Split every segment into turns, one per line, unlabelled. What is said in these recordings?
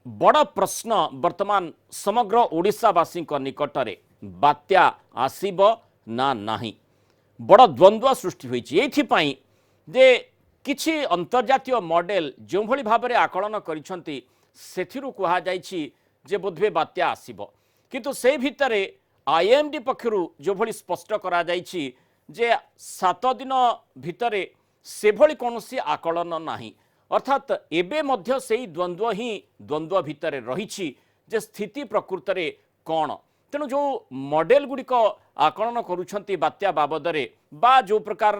बड़ प्रश्न वर्तमान समग्र ओडिशावासी निकटरे बात्या आसीब ना नाही बड़ द्वंद्व सृष्टि होईछि एथिपाई जे किछि अंतर्जातीय मॉडल जो भली भाबरे आकलन करिसंती सेथिरु कुहा जाइछि जे बोधवे बात्या आसीब किंतु से भितरे आईएमडी पक्षरु जो भली स्पष्ट करा जाइछि जे 7 दिन भितरे से भली कोनोसी आकलन नाही अर्थात एबे मध्य सेही द्वंद्व ही द्वंद्व भितर रही जे स्थिति प्रकृत रे कौन तेणु जो मॉडल गुड़िक आकलन करुछंती बात्या बाबदरे बा जो प्रकार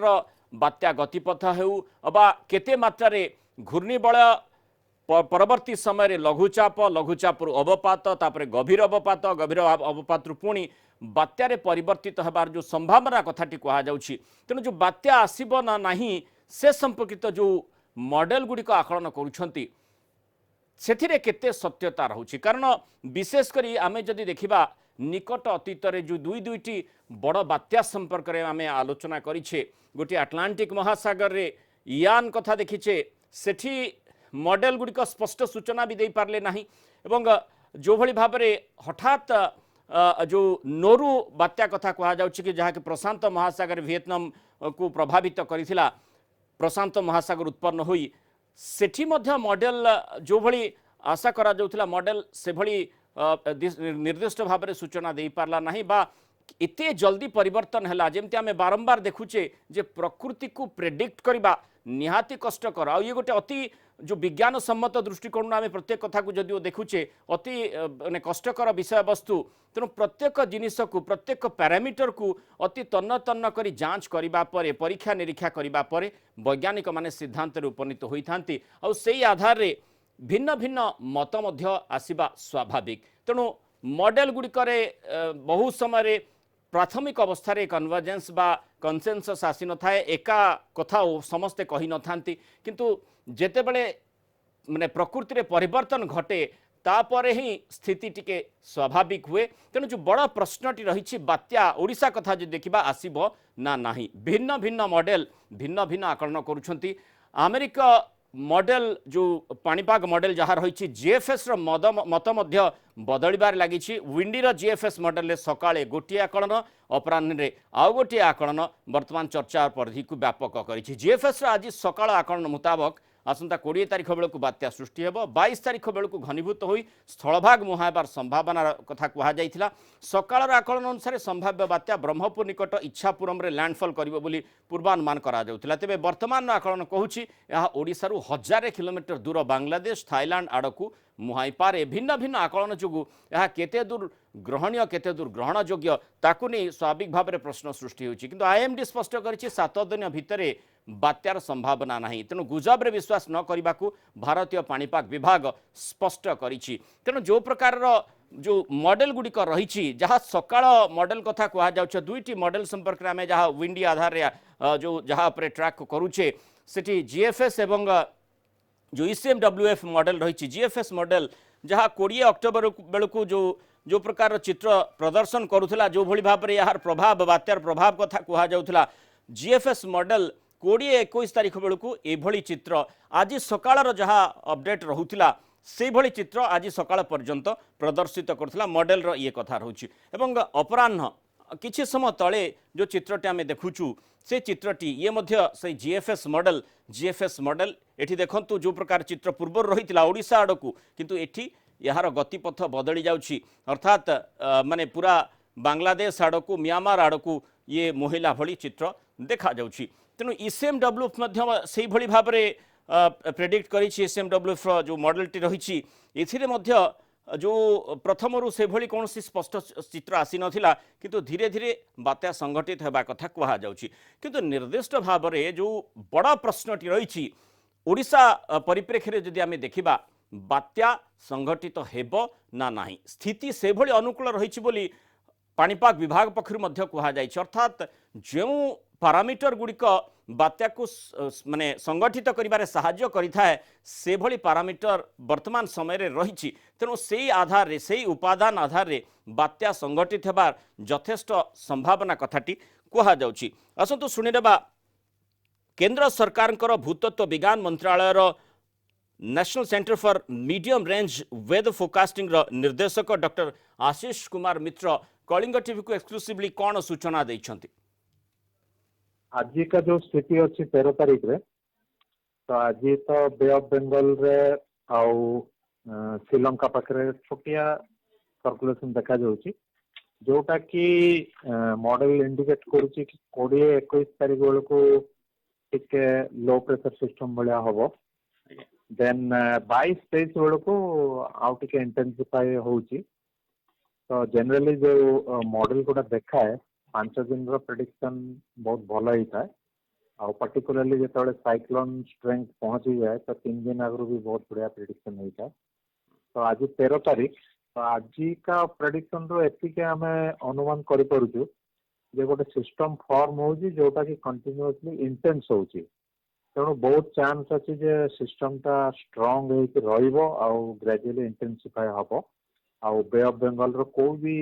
बात्या गतिपथ हेउ बा केते मात्रा घूर्णिबलय परवर्ती समय लघुचाप लघुचाप अवपात तापर गभीर अवपात पुणी बात्यारे परिवर्तित होबार जो संभावना कथाटी कहा जाउछि तेणु जो बात्या आसीब ना नाही से संपर्कित जो मॉडल गुड़िक आकलन करुछंती सेथिरे केते सत्यता रहुछि कारण विशेष करी आमे जदि देखिबा निकट अतीत रे जो दुईटी बड़ बात्या संपर्क रे आमे आलोचना करिछे गोटे अटलांटिक महासागर रे यान कथा देखिछे सेठी मॉडल गुड़िक स्पष्ट सूचना भी दे पारले नाही एवं जो भली भाबरे हठात जो नोरु बात्या कथा कहा जाउछि कि जहा कि प्रशांत महासागर वियतनाम को प्रभावित करिथिला प्रशांत महासागर उत्पन्न होई सेठी मध्य मॉडल जो भली आशा करा जाउथिला मॉडल से भली निर्दिष्ट भाव में सूचना दे पारला नहीं बा इते जल्दी परिवर्तन है जमती आम बारंबार देखुचे जे प्रकृति को प्रेडिक्ट करबा निहाती कष्टकर आ ये गोटे अति जो विज्ञान सम्मत दृष्टिकोण आम प्रत्येक कथा को जदिओ देखुचे अति माने कष्टकर विषय वस्तु तेणु प्रत्येक जिनिस को प्रत्येक पैरामीटर को अति तन्न तन्न करी जांच करिबा परे परीक्षा निरीक्षा करिबा परे वैज्ञानिक माने सिद्धांत रे उपनीत होई थांती आ सेही आधार रे भिन्न भिन्न मत मध्य आसीबा स्वाभाविक तेणु मॉडल गुड़िकरे बहु समय प्राथमिक अवस्था रे कन्वर्जेंस बा कनसेंसस आसी न थाए एका कथा समस्ते कही न थांती किंतु जेते बळे माने प्रकृति रे परिवर्तन घटे तापरे ही स्थिति टिके स्वाभाविक हुए तेणु जो बड़ प्रश्नटी रही बात्या ओडिशा कथा जो देखिबा आसीबो ना नाही भिन्न भिन्न मॉडल भिन्न भिन्न आकलन करुछंती अमेरिका मॉडल जो पाणीपाग मॉडल जहाँ रही जीएफएस मत मध्य बदलबार लगी विंडीर जीएफएस मॉडल रे सकाळे गोटे आकलन अपराह्न आउ गोटे आकलन वर्तमान चर्चा परिधि को व्यापक करिछि जीएफएस आज सकाळ आकलन मुताबक आसंता 20 तारिख बेलू बात्या सृष्टि हेब 22 तारिख बेलू घनीभूत हो स्थलभाग मुहाबार संभावना कथा कहुला सकाळ आकलन अनुसार संभाव्य बात्या ब्रह्मपुर निकट इच्छापुरम रे लैंडफॉल करिवो बोली पूर्वानुमान करा जाउथिला तेबे वर्तमान आकलन कहूछि यह ओडिशारु 1000 किलोमीटर दूर बांग्लादेश थाईलैंड आड़कू मुहाई पारे भिन्न भिन्न आकलन जोगु यह केते दूर ग्रहणीय केते दूर ग्रहण योग्य ताकू नहीं स्वाभाविक भाव में प्रश्न सृष्टि होछि किंतु आईएमडी स्पष्ट करिछि 7 दिन भितरे बात्यार संभावना नहीं तेणु गुजब रे विश्वास न करने को भारतीय पाणीपाग विभाग स्पष्ट करिछि तेणु जो प्रकार जो मॉडल गुड़िक रही जहाँ सकाळ मॉडल कथा कह जाउछ दुईटी मॉडल संपर्क में आम जहाँ विंडी आधार जो जहाँ पर ट्रैक करुचे सेठी जीएफएस एवं जो ईसीएमडब्ल्यूएफ मॉडल रही जीएफएस मॉडल जहाँ 20 अक्टोबर बेलू जो प्रकार चित्र प्रदर्शन करुला जो भली भाव में यार प्रभाव बात्यार प्रभाव कथा कह जाउथला जीएफएस मॉडल 20-21 तारिख बेलू एभली चित्र आज सकाळ जहाँ अपडेट रोला से भली चित्र आज सकाळ पर्यंत प्रदर्शित करुला मॉडल ये कथा रोचे एवं अपराह्न किछि समय तले जो चित्रटी आम देखुचु से चित्रटी ये मध्य से जीएफएस मॉडल एठी देखंतु जो प्रकार चित्र पूर्व रही ओडिशा आड़कू किंतु एठी यार गतिपथ बदली जाउछि अर्थात माने पूरा बांग्लादेश आड़कू म्यांमार आड़कू ये मोहिला भली चित्र देखा जाउछि तेणु ईसीएमडब्ल्यूएफ मध्य से भली भाव में प्रेडिक्ट करिछि ईसीएमडब्ल्यूएफ जो मॉडलटी रही एथिरे मध्य जो प्रथम से भली कौन स्पष्ट चित्र आसी नथिला किंतु धीरे धीरे बात्या संगठित होगा कथा कहा जाउछि किंतु निर्दिष्ट भाव में जो बड़ा प्रश्नटी रही ओडिशा परिप्रेक्षी जदि आम देखिबा बात्या संगठित हेब ना नाही स्थिति से भली अनुकूल रही बोली पाणीपाग विभाग पक्षरु मध्य कहा जाइछि अर्थात जो पारामीटर गुड़िक बात्या को माने संगठित करिबारे सहाय्य करिथाए से भली पारामीटर वर्तमान समय रे रही तेणु से आधार रे से उपादान आधार रे बात्या संगठित हेबार यथेष्ट संभावना कथाटी कहा जाउछि असंतु सुनिदेबा केंद्र सरकार भूतत्व विज्ञान मंत्रालय national centre for medium range weather forecasting निर्देशक डॉक्टर आशीष कुमार मित्र कलिंग टीवी को एक्सक्लूसिवली कौन सूचना देइछंती?
आज का जो स्थिति अच्छी 13 तारीख रे तो आज तो बे ऑफ बेंगल रे आउ श्रीलंका पाखरे छोटिया सर्कुलेशन देखा जाउची जोटा कि मॉडल इंडिकेट करूची कि 20-21 तारीख बेल को टिके लो प्रेशर सिस्टम भलिया हबो देन 22-23 बेल को आउ टिके इंटेंसिफाई होउची तो जनरली जो मॉडल कोटा देखा है 5 दिन रो प्रेडिक्शन बहुत भल ही था और पर्टिकुलरली जो साइक्लोन स्ट्रेंथ पहुंची जाए तो 3 दिन आगु भी बहुत बढ़िया प्रेडिक्शन होता है। तो आज 13 तारीख तो आज का प्रेडिक्शन रो एतिके हमें अनुमान करि परुछु जे गोटे सिस्टम फॉर्म होउची जोटा कि कंटिन्यूअसली इंटेंस होउची तेणु बहुत चांस अच्छी जे सिस्टम टा स्ट्रांग होइके रहइबो आ ग्रेजुअली इंटेंसिफाई हबो आ बे ऑफ बेंगल रो कोई भी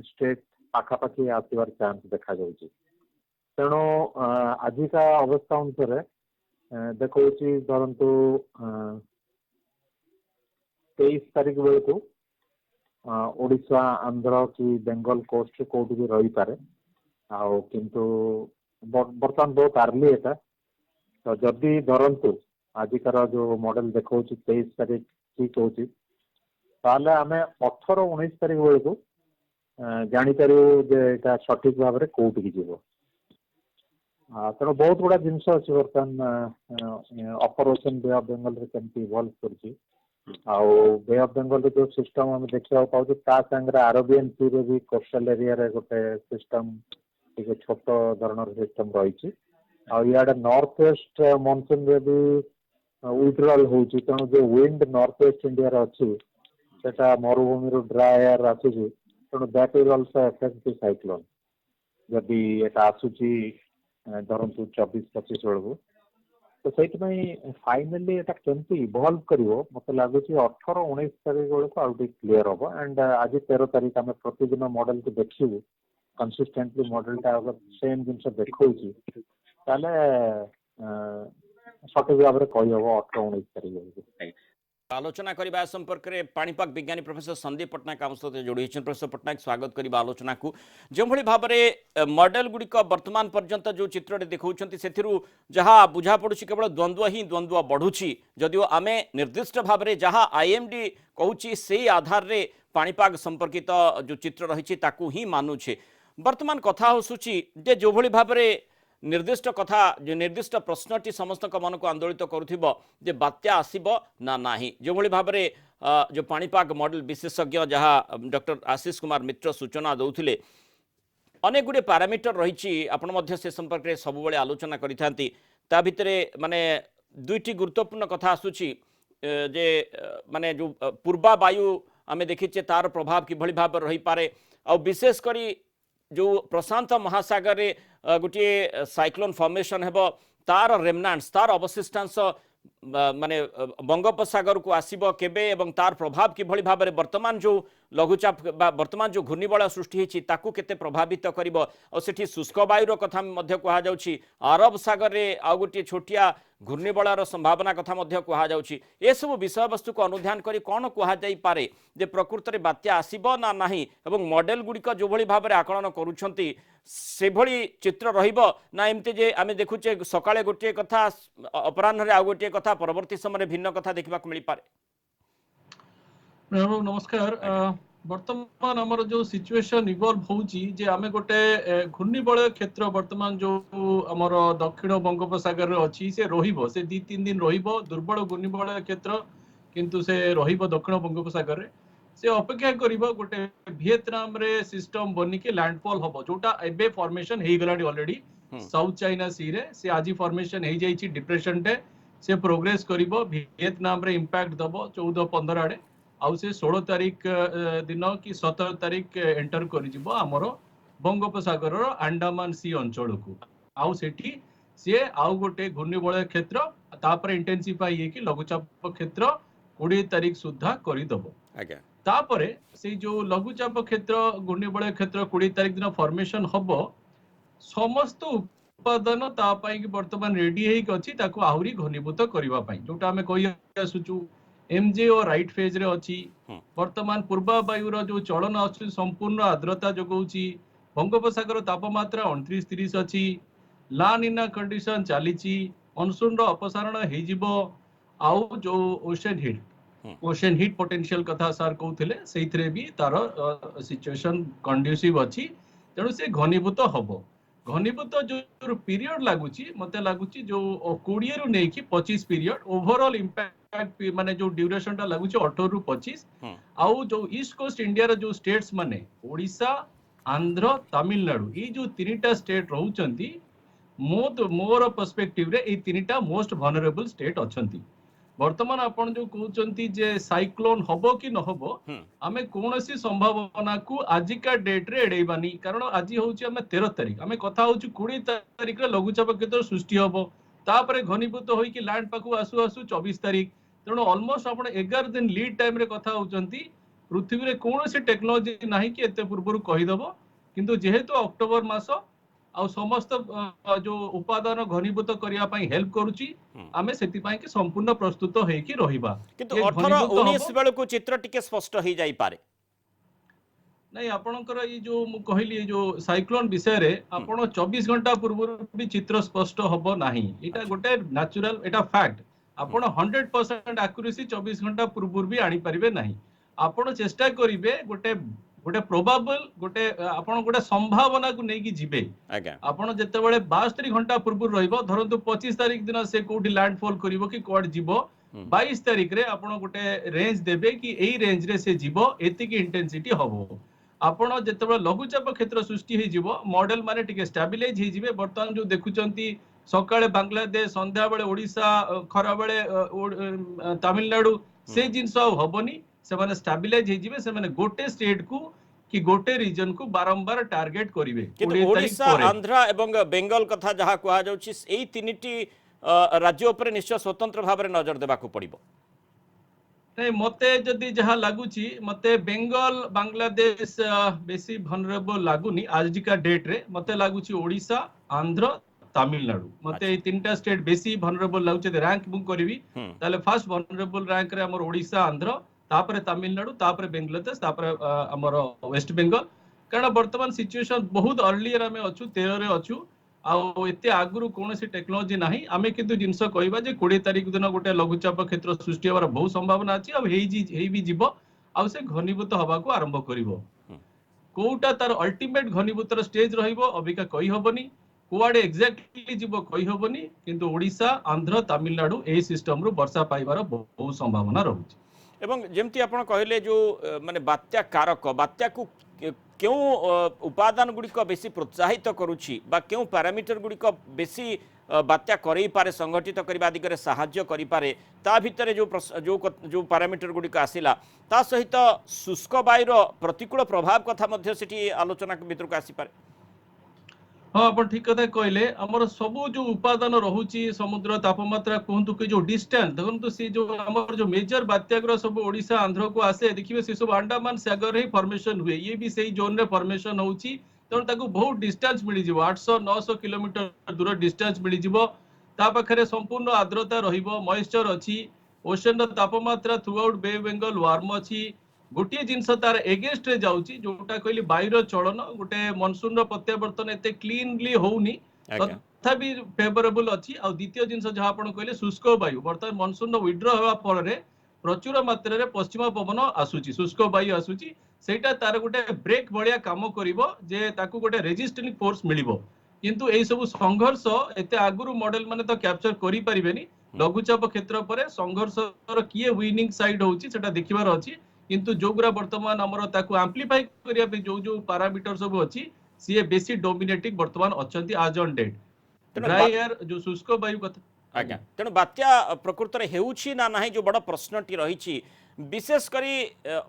स्टेट पाखापाखि आसबार चांस देखा जाउची तेणु आज का अवस्था अनुसार देखा धरतु 23 तारीख बेल को ओडिशा आंध्र कि बेंगल कोस्ट कोट भी रही पारे किंतु बर्तमान बहुत आर्ली है तो जदि धरतु आजिकार जो मॉडल देखा 23 तारीख ठीक हो ताले आम 18-19 तारीख बेल को जापर जे सठिक भाव में कौट की जीव तेणु बहुत गुड़ा जिन अच्छी बर्तमान अपर ओशन बे ऑफ बेंगल केमती इवॉल्व कर बे ऑफ बेंगल जो सिस्टम आम देखा पाऊँ सांगे अरेबियन सी रे भी कोस्टल एरिया रे गोटे सिस्टम टे छोट धरण सिस्टम रही इे नॉर्थ वेस्ट मॉनसून रे भी विथड्रॉल हो तेणु जो विंड नॉर्थ वेस्ट इंडिया अच्छी सेटा मरुभूमि रो ड्राई एयर आसूची तेणु that will also affect the cyclone जदि एटा आसूची धरतु 24-25 बेल को तो से फाइनाली एटा केमती इवॉल्व करिवो मते लागुची 18-19 तारीख बेल को आउट क्लियर हबो एंड आज 13 तारीख आम प्रतिदिन मॉडल को देखिबु कंसिस्टेंटली मॉडल टा अगर सेम जिनस देखौची ताले सठिक भाव में कही हम 18-19 तारीख बेल को
आलोचना करने संपर्क में पाणीपाग विज्ञानी प्रोफेसर संदीप पट्टनायक आम सहित जोड़ी प्रोफेसर पट्टनायक स्वागत करवा आलोचना को जो भाव में मॉडल गुड़िक वर्तमान पर्यंत जो चित्र देखा से जहाँ बुझा पड़ू केवल द्वंद्व ही द्वंद्व बढ़ुची जदिव आम निर्दिष्ट भाव में जहाँ आईएमडी कहूँ से आधार में पाणीपाग संपर्कित जो चित्र रही ही मानुछे वर्तमान कथा हसूची जो भाव में निर्दिष्ट कथा जो निर्दिष्ट प्रश्नटी समस्त मन को आंदोलित करुथिबो जे बात्या आसीबो ना नाही जो भली भाव में जो पाणीपाग मॉडल विशेषज्ञ जहाँ डॉक्टर आशीष कुमार मित्र सूचना दौथिले अनेक गुड़े पैरामीटर रही आपण मध्य से संपर्क में सब बड़े आलोचना करिथांती ता भितरे माने दुईटी गुरुत्वपूर्ण कथा आसुची जे माने जो पूर्वा वायु आमे देखिचे तार प्रभाव किभली भाव रही पारे और विशेष करी जो प्रशांत महासागर रे गोटे साइक्लोन फॉर्मेशन हेबो तार रेमनांट्स तार अवशिष्टांश माने बंगोपसागर को आसीबो केबे एवं तार प्रभाव किभली भाव में वर्तमान जो लघुचाप वर्तमान जो घूर्णिबल सृष्टि होती ताकू केते प्रभावित करिवो और सेठी शुष्क वायुर कथा मध्य कहा जाउछि अरब सागर रे आ गोटे छोटिया घूर्णिबलर संभावना कथा मध्य कहा जाउछि ए सब विषय वस्तु को अनुध्यान करी कोन कहा जाई पारे जे प्रकृत रे बात्या आसीबो ना नाही एवं मॉडल गुड़िक जो भली भाव में आकलन करूछंती से भली चित्र रहिबो ना एमते जे आमे देखुचे सकाळे गोटे कथा अपराह्न रे आ गोटे कथा परवर्ती समय भिन्न कथा देखबा को मिली पारे।
नमस्कार वर्तमान आमर जो सिचुएशन इवॉल्व होउची जे आमे गोटे घूर्णिबलय क्षेत्र वर्तमान जो आमर दक्षिण बंगोपसागर अच्छी से रहिबो से 2-3 दिन रहिबो दुर्बल घूर्णिबलय क्षेत्र किंतु से रहिबो दक्षिण बंगोपसागर रे से अपेक्षा करिबो गोटे वियतनाम रे सिस्टम बनी के लैंडफॉल हबो जोटा एबे फॉर्मेशन हे गलाडी ऑलरेडी साउथ चाइना सी रे से आजी फॉर्मेशन हे जाईची डिप्रेशन टे से प्रोग्रेस करिबो वियतनाम रे इंपैक्ट दबो 14-15 आडे आउ से 16 तारीख दिन कि 17 तारीख एंटर कर आमर बंगोपसागर अंडमान सी अंचल को आउ सेठी सी आउ गोटे घूर्णिबलय क्षेत्र तापर इंटेंसिफाई होगी लघुचाप क्षेत्र 20 तारीख सुधा करदब तापरे से जो लघुचाप क्षेत्र घूर्णिबलय क्षेत्र 20 तारीख दिन फॉर्मेशन हम समस्त उपादान ता पई कि वर्तमान रेडी हेक अछि ताको आहुरी घनीभूत करबा पई जोटा हमें कहि आसुचु एमजे और राइट फेज रे अछि
हम्म,
वर्तमान पूर्वा वायुर जो चलन अछि संपूर्ण आर्द्रता जोगौछि बंगोपसागर तापमात्रा 29-30 अछि लानिना कंडीशन चलीछि मनसून रो अपसारण हे जिवो आउ जो
हम्म,
ओशन हिट पोटेंशियल कथा सर कहउथिले सेइथरे भी तार सिचुएशन कंड्यूसिव अछि तेणु से घनीभूत हबो घनीभूत जो पीरियड लागुची मते लागुची जो 20 रु नै कि 25 पीरियड ओवरऑल इंपैक्ट माने जो ड्यूरेशन टा लागुची 18 रु 25
हम्म,
आउ जो ईस्ट कोस्ट इंडिया रो जो स्टेट्स माने ओडिशा आंध्र तमिलनाडु ई जो तीनटा स्टेट रहउचंती मोर पर्सपेक्टिव रे ई तीनटा मोस्ट वनरेबल स्टेट अछंती वर्तमान आपण जो कहउचंती जे साइक्लोन हबो कि न हबो
हम्म,
आमे कोनोसी संभावना को आजिका डेट रे एडैबानी कारण आज होउची आमे 13 तारिख आमे कथा होउची 20 तारिख रे लघुचाप क्षेत्र सृष्टि हबो तापरे घनीभूत होई कि लैंड पाखु आसु आसु 24 तारिख तेणु ऑलमोस्ट आपण 11 दिन लीड टाइम रे कथा होउचंती पृथ्वी रे कोनोसी टेक्नोलॉजी नाही कि एते पूर्वरु कहि दबो किंतु जेहेतु अक्टोबर मास आउ समस्त जो उपादान घनीभूत करिया पई हेल्प करूची
हम्म।
आमे सेति पई कि संपूर्ण प्रस्तुत हेकी रहिबा
किंतु
ये
18
घनीभूत
19
हबो
बेलू चित्र टिके स्पष्ट हो जाई पारे।
नहीं आपणकर ये जो मु कहली जो साइक्लोन विषय रे
हम्म,
आपण 24 घंटा पूर्व भी चित्र स्पष्ट हबो नाही एटा
अच्छा
गोटे नेचुरल एटा फैक्ट
हम्म,
आपण 100% एक्यूरेसी 24 घंटा पूर्व भी आनी परिबे नाही आपण चेष्टा करिवे गोटे गोटे प्रोबेबल गोटे आपण गोटे संभावना को नेकी जिबे
आज्ञा
आपण जेतेबेले 72 घंटा पूर्व रहिबो धरंतु 25 तारिख दिन से कोठी लैंडफॉल करिवो कि कोड जिवो
हम्म,
22 तारिख रे आपण गोटे रेंज देबे कि एई रेंज रे से जिवो एतिकी इंटेंसिटी हबो आपण जेतेबेले लघुचाप क्षेत्र सृष्टि हे जिवो मॉडल माने टिके स्टेबलाइज हे जिवे वर्तमान जो देखुचंती सकाळे बांग्लादेश संध्या बेले ओडिशा खरा बेले तमिलनाडु
हम्म।
से जिंस हबनी से माने स्टेबलाइज हे जिवे से माने गोटे स्टेट को कि गोटे रीजन को बारंबार टार्गेट करिवे
किंतु
20 तारिख
ओडिशा
परे
आंध्र एवं बेंगल कथा जहाँ कहुच्छी यही तीनिटी राज्य उपर निश्चय स्वतंत्र भाव में नजर देवाक पड़ो।
नहीं मते जदि जहाँ लगुची मते बेंगल बांग्लादेश बेसी भनरेबल लागुनी आजिका डेट रे मते लगुची ओडिशा आंध्र तमिलनाडु मते
अच्छा
ये तीनटा स्टेट बेसी भनरेबल लागुचे रैंक बुक करिवि
हम्म,
ताले फर्स्ट भनरेबल रैंक रे हमर ओडिशा आंध्र तापरे तमिलनाडु तापरे बांग्लादेश तापरे हमर वेस्ट बेंगल कारण वर्तमान सिचुएशन बहुत अर्लियर हमें अछु 13 रे अछु आउ एते आगुरु कोनोसी टेक्नोलॉजी नाही आमे किंतु जिंस कहबा जे 20 तारिख दिन गोटे लघुचाप क्षेत्र सृष्टि होबार बहुत संभावना अछि अब हेई भी जीवो आउ से घनीभूत हबा को आरंभ करिवो
हम्म।
कोउटा तार अल्टीमेट घनीभूतर स्टेज रहिबो अबिका कहि हबनी कुआडे एक्जेक्टली जीवो कहि हबनी किंतु ओडिशा आंध्र तमिलनाडु एई सिस्टम रु वर्षा पाइबार बहुत संभावना रहउछि
एवं जमती आप कहले जो माने बात्या कारक बात्या को क्यों उपादान गुड़िक बेसी प्रोत्साहित करुच्ची बा क्यों पैरामीटर गुड़िक बेसी बात्या करई पारे संगठित करबा दिगरे साहाय्य करि पारे ता भितरे जो जो जो पैरामीटर गुड़िक आसिला ता सहित शुष्क वायुर प्रतिकूल प्रभाव कथा मध्य सेठी आलोचना भितर को आसी पारे।
हाँ अपन ठीक कथा कहले हमर सबु जो उपादान रहुची समुद्र तापमात्रा कहंतु कि जो डिस्टेंस देखंतु से जो हमर जो मेजर बात्याग्रह सब ओडिशा आंध्र को आसे देखिबे से सब अंडमान सागर ही फॉर्मेशन हुए ये भी सही जोन रे फॉर्मेशन होउची तेणु ताकू बहुत डिस्टेंस मिली जिवो 800-900 किलोमीटर दूर डिस्टेंस मिली जिवो ता पाखरे संपूर्ण आर्द्रता रहिबो मॉइस्चर अछि ओशन तापमात्रा थ्रू आउट बे बेंगल वार्म अछि गोटे जिनस तार एगेस्ट रे जाउची जोटा कहली वायुर चलन गोटे मनसून प्रत्यावर्तन एते क्लीनली होउनी
आज्ञा
तथापि फेवरेबल अछि आ द्वितीय जिनस जहाँ आपण कहले शुष्क वायु वर्तमान मनसून विड्र होवा फल प्रचुर मात्रा रे पश्चिम पवन आसुची शुष्क वायु आसुची सेटा तार गोटे ब्रेक भलिया काम करिवो जे ताकू गोटे रेजिस्टिंग फोर्स मिलिवो किंतु एई सब संघर्ष एते आगुरु मॉडल माने तो कैप्चर करि परिबेनी लघुचाप क्षेत्र परे संघर्षर किए विनिंग साइड होउची सेटा देखिबार अछि किंतु जोगुरा वर्तमान हमर ताकू एम्प्लीफाई करिया पे जो पैरामीटर सब अछि सीए बेसी डोमिनेटिंग वर्तमान अछंती आज ऑन डेट
तेणु
ड्राई एयर जो शुष्क वायु कथा
आज्ञा तेणु बात्या प्रकृत में हेउछि ना नाही जो बड़ प्रश्नटी रही विशेष करी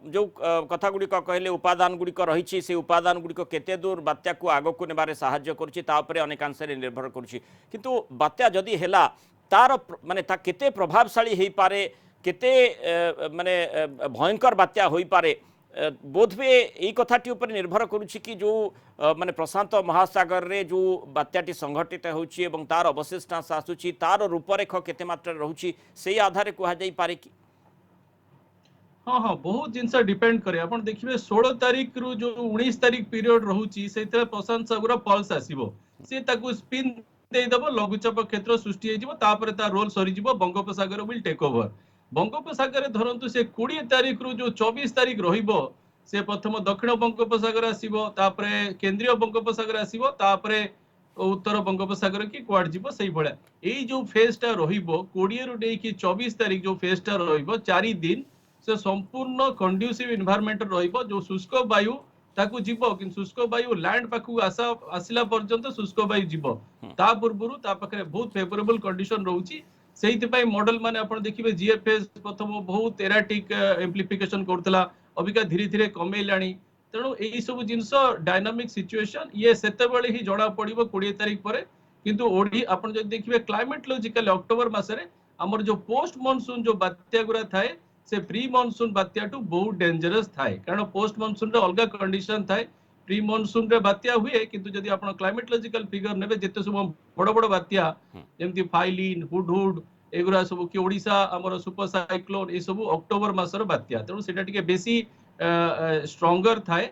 जो कथा गुड़िक कहले उपादान गुड़िक रही से उपादान गुड़िक केते दूर बात्या को आग को नेबारे साहाय्य करुछि ता उपरे अनेकांश निर्भर करुछि किंतु बात्या जदि हेला तार माने ता केते प्रभावशाली हेई पारे केते माने भयंकर बात्या होई पारे बोधवे यही कथाटी उपर निर्भर करुच्ची कि जो माने प्रशांत महासागर रे जो बात्याटी संघटित होउची एवं तार अवशिष्टांश आसुची तार रूपरेख केते मात्रा रहउची सेही आधारे कुहा जाई पारे कि
हाँ हाँ बहुत जिनस डिपेंड करे आपण देखिबे 16 तारिख रु जो 19 तारिख पीरियड रहउची सेते प्रशांत सागर पल्स आसीबो से ताकू स्पिन दे दबो लघुचाप क्षेत्र सृष्टि हेजिबो तापर ता रोल सरी जिवो Bangopsagar will take over Bangopsagar धरंतु से 20 तारिख रु जो 24 तारिख रहिबो से प्रथम दक्षिण बंगोपसागर आसीबो तापरे केंद्रीय बंगोपसागर आसीबो तापरे उत्तर बंगोपसागर की कुआड जीवो सही भळा एई जो फेजटा रहिबो 20 रु डे की 24 तारिख जो फेजटा रहिबो 4 दिन से संपूर्ण कंड्यूसिव एनवायरनमेंट रहिबो जो शुष्क वायु ताकू जीवो कि शुष्क वायु लैंड पाखु आसिला पर्यंत शुष्क वायु जीवो ता पूर्वरु ता पाखरे बहुत फेवरेबल कंडीशन रहउची सेहित पई मॉडल माने आपण देखिबे जीएफएस प्रथम बहुत एराटिक एम्प्लीफिकेशन करतला अबिका धीरे धीरे कमेलाणी तेणु एई सब जिंस डायनामिक सिचुएशन ये सेते बेले ही जड़ा पड़िबो 20 तारिख परे किंतु ओडी आपण जदि देखिबे क्लाइमेटोलॉजिकल अक्टोबर मासरे हमर जो पोस्ट मानसून जो बात्या गुरा थाए से प्री मानसून बात्या टू बहुत डेंजरस थाए कारण पोस्ट मानसून रे अलगा कंडीशन थाए प्री मानसून रे बात्या हुए किंतु जदि आपण क्लाइमेटोलॉजिकल फिगर नेबे जेते सब बड़ बड़ बात्या जेमति फाइलिन हुडहुड एगुरा सब कि ओडिसा हमर सुपर साइक्लोन ए सब अक्टोबर मासर बात्या तेणु सेटा टिके बेसी स्ट्रॉन्गर थाए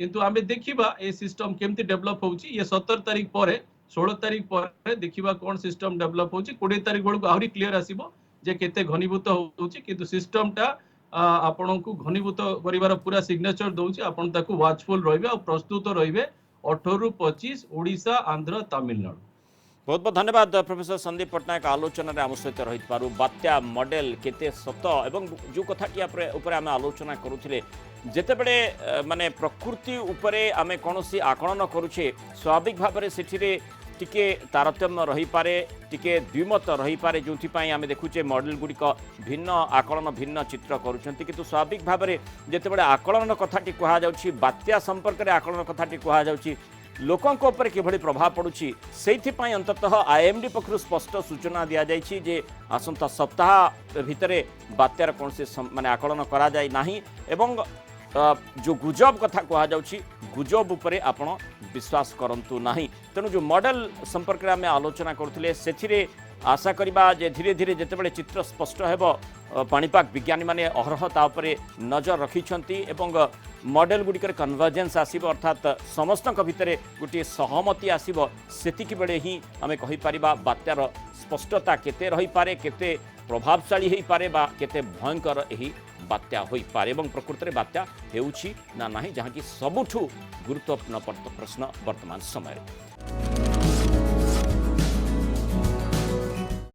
किंतु आमे देखिबा ए सिस्टम केमति डेवलप होउची ये 17 तारिख परे 16 तारिख परे देखिबा कोन सिस्टम डेवलप होउची 20 तारिख बेलको आहुरी क्लियर आसीबो जे केते घनीभूत होउची किंतु सिस्टम टा आपन को घनीभूत करिवार पूरा सिग्नेचर दउची आपन ताकू वाचफुल रहिबे और प्रस्तुत रहिबे 18 रु 25 ओडिशा आंध्र तमिलनाडु
बहुत बहुत धन्यवाद प्रोफेसर संदीप पट्टनायक आलोचना रे आम सहित रही पारु बात्या मॉडल केते सत एवं जो कथाटी ऊपर आम आलोचना करुथिले जेतेबेले माने प्रकृति उपरे आमे कोनोसी आकलन करूछे स्वाभाविक भाव में सेठिरे टिके तारतम्य रही पारे टिके द्विमत रही पारे जोथि पई आमे देखुचे मॉडल गुडिक भिन्न आकलन भिन्न चित्र करूछंती किंतु स्वाभाविक भाव में जेतेबेले आकलन कथाटी कहा जाउछि बात्या संपर्क रे आकलन कथाटी कहा जाउछि लोकों ऊपर किभली प्रभाव पड़ुछि सेइथिपाई अंततः आईएमडी पक्षरु स्पष्ट सूचना दिया जाइछि जे आसंता सप्ताह भितरे बात्यार कोनसे माने आकलन करा जाय नाही एवं जो गुजब कथा कहा जाउछि गुजब उपरे आपण विश्वास करंतु नाही तेणु जो मॉडल संपर्क में आम आलोचना करथिले सेथिरे आशा करिबा जे धीरे धीरे जेतेबेले चित्र स्पष्ट हेबो पाणीपाग विज्ञानी माने अहरह ता उपरे नजर रखिछंती एवं मॉडल गुडिकर कन्वर्जेंस आसीबो अर्थात समस्तक भितरे गोटे सहमति आसीबो सेतिकी बेले ही आमे कहि परिबा बात्यार स्पष्टता केते रही पारे केते प्रभावशाली हेई पारे बा केते भयंकर एही बात्या होई पारे एवं प्रकृति रे बात्या हेउछि ना नाही जहाँ कि सबुठु गुरुत्वपूर्ण प्रश्न वर्तमान समय।